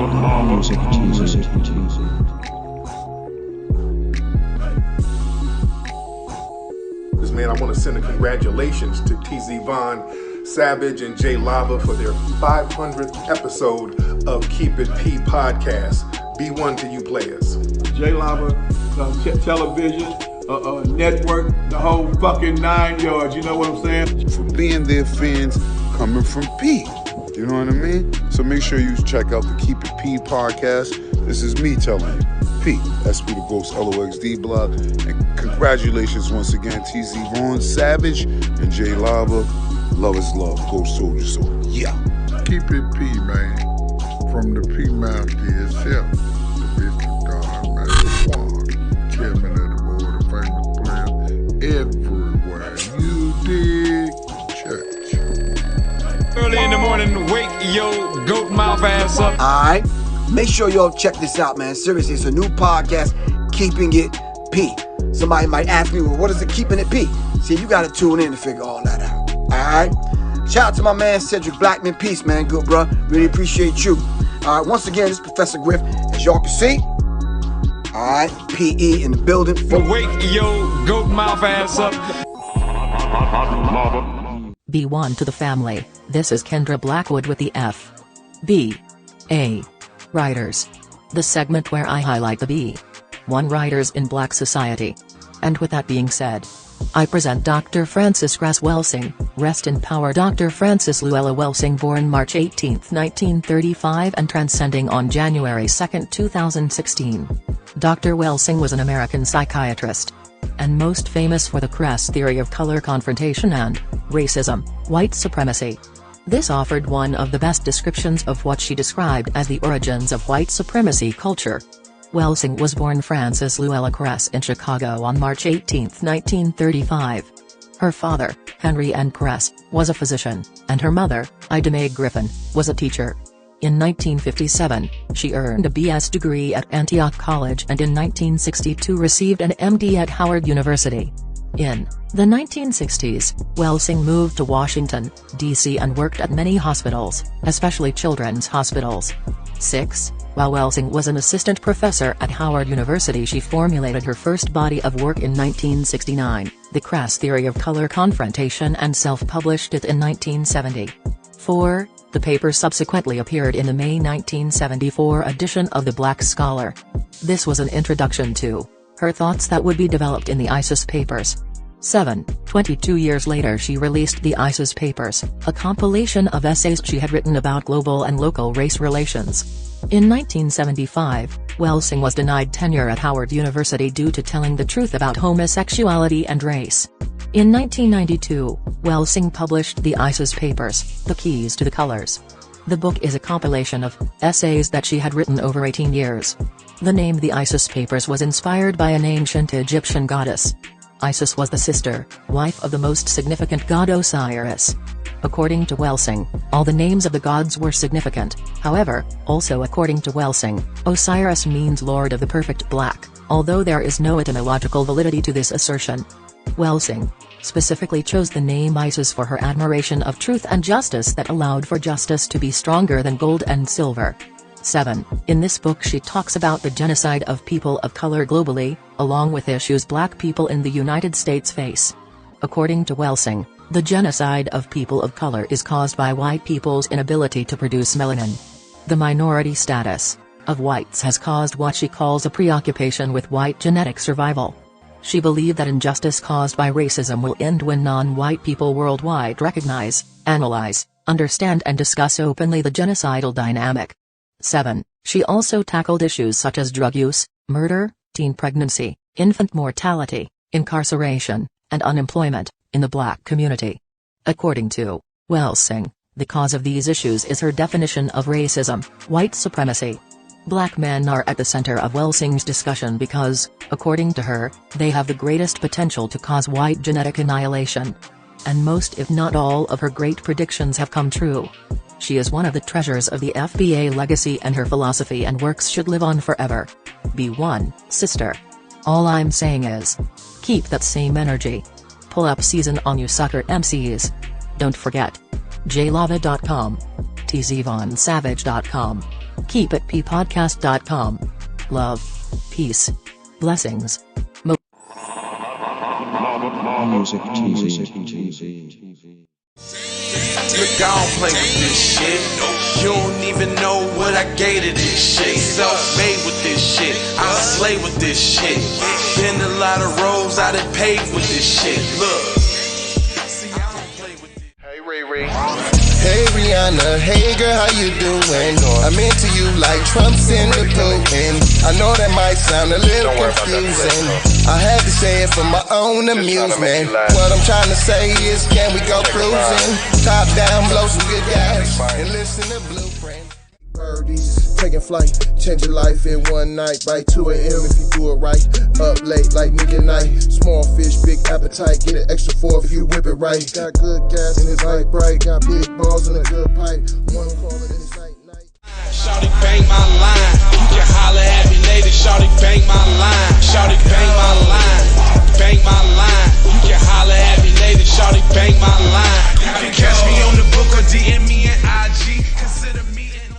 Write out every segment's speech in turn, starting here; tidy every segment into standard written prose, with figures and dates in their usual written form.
Music teaser. Man, I want to send a congratulations to TZ Von, Savage, and Jay Lava for their 500th episode of Keep It P podcast. B1 to you players. Jay Lava, television, network, the whole fucking 9 yards, you know what I'm saying? For being their fans coming from P. You know what I mean? So make sure you check out the Keep It P podcast. This is me telling you. P, SP the Ghost LOXD blog, and congratulations once again, TZ Vaughn, Savage, and Jay Lava. Love is love, Ghost Soldier Soul. Yeah. Keep it P, man. From the P Master itself, the Mr. God, Master Juan, chairman of the board, a famous player everywhere. You dig? Church. Early in the morning, wake your goat mouth ass up. Alright. Make sure y'all check this out, man. Seriously, it's a new podcast, Keeping It P. Somebody might ask me, well, what is it Keeping It P? See, you gotta tune in to figure all that out. Alright? Shout out to my man, Cedric Blackman. Peace, man. Good, bro. Really appreciate you. Alright, once again, this is Professor Griff. As y'all can see, alright, PE in the building. Wake your goat mouth ass up. B1 to the family. This is Kendra Blackwood with the F. B. A. Writers. The segment where I highlight the B1 writers in Black society. And with that being said, I present Dr. Francis Grass Welsing. Rest in power Dr. Francis Luella Welsing, born March 18, 1935 and transcending on January 2, 2016. Dr. Welsing was an American psychiatrist, and most famous for the crass theory of color confrontation and racism, white supremacy. This offered one of the best descriptions of what she described as the origins of white supremacy culture. Welsing was born Frances Luella Kress in Chicago on March 18, 1935. Her father, Henry N. Kress, was a physician, and her mother, Ida Mae Griffin, was a teacher. In 1957, she earned a B.S. degree at Antioch College and in 1962 received an M.D. at Howard University. In the 1960s, Welsing moved to Washington, D.C. and worked at many hospitals, especially children's hospitals. 6. While Welsing was an assistant professor at Howard University, she formulated her first body of work in 1969, The Crass Theory of Color Confrontation, and self-published it in 1970. 4. The paper subsequently appeared in the May 1974 edition of The Black Scholar. This was an introduction to her thoughts that would be developed in the ISIS Papers. 7. 22 years later she released the ISIS Papers, a compilation of essays she had written about global and local race relations. In 1975, Welsing was denied tenure at Howard University due to telling the truth about homosexuality and race. In 1992, Welsing published the ISIS Papers, The Keys to the Colors. The book is a compilation of essays that she had written over 18 years. The name The Isis Papers was inspired by an ancient Egyptian goddess. Isis was the sister, wife of the most significant god Osiris. According to Welsing, all the names of the gods were significant. However, also according to Welsing, Osiris means Lord of the Perfect Black, although there is no etymological validity to this assertion. Welsing specifically chose the name Isis for her admiration of truth and justice that allowed for justice to be stronger than gold and silver. 7. In this book she talks about the genocide of people of color globally, along with issues black people in the United States face. According to Welsing, the genocide of people of color is caused by white people's inability to produce melanin. The minority status of whites has caused what she calls a preoccupation with white genetic survival. She believed that injustice caused by racism will end when non-white people worldwide recognize, analyze, understand and discuss openly the genocidal dynamic. 7. She also tackled issues such as drug use, murder, teen pregnancy, infant mortality, incarceration, and unemployment in the black community. According to Welsing, the cause of these issues is her definition of racism, white supremacy. Black men are at the center of Welsing's discussion because, according to her, they have the greatest potential to cause white genetic annihilation. And most if not all of her great predictions have come true. She is one of the treasures of the FBA legacy and her philosophy and works should live on forever. B1, sister. All I'm saying is, keep that same energy. Pull up season on you sucker MCs. Don't forget. jlava.com. tzvonsavage.com. keepitppodcast.com. Love, peace, blessings. Music TV. Look, I don't play with this shit. You don't even know what I gave to this shit. Self-made with this shit. I slay with this shit. Been a lot of roads I done paved with this shit. Look. See, I don't play with this. Hey, Riri. Hey, Rihanna. Hey, girl, how you doing? I'm into you like Trump's in the Putin. I know that might sound a little confusing. I had to say it for my own amusement. What I'm trying to say is, can we go cruising? Top down, blow some good gas, and listen to Blueprint. Birdies, taking flight, change your life in one night. By 2 a.m. if you do it right. Up late like nigga night. Small fish, big appetite. Get an extra 4 if you whip it right. Got good gas and it's light bright. Got big balls and a good pipe. One call it and it's night. Shawty bang my line. You can holler at me later. Shawty bang my line. Shawty bang my line. Bang my line. You can holler at me later. Shawty bang my line. You can catch me on the book or DM me at IG. Consider me in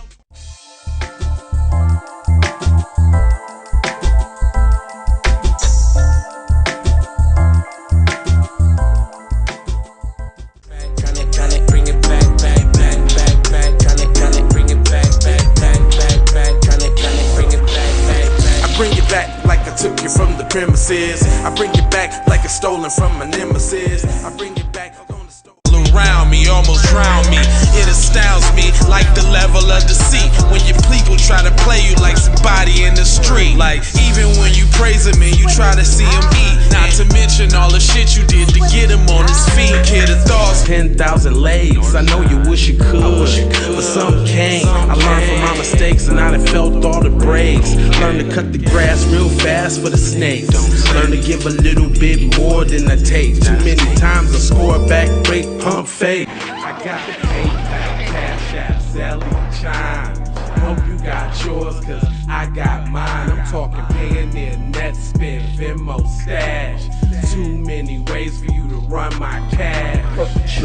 took you from the premises. I bring it back like it's stolen from my nemesis. I bring it back on the store. Around me, almost drown me. It astounds me like the level of deceit. When your people try to play you like somebody in the street. Like even when you praise him and you try to see him eat. Not to mention all the shit you did to get him on his feet. Kid of thoughts, 10,000 legs. I know you wish you could, but some can't. I learned from my mistakes and I done felt all the breaks. Learn to cut the grass real fast for the snakes. Learn to give a little bit more than I take. Too many times I score back, break, pump, fake. I got the PayPal, Cash App, Zelle, Chime. Hope you got yours, cause I got mine. I'm talking Payoneer, Netspend, Venmo, Stash. Too many ways for you to run my cash.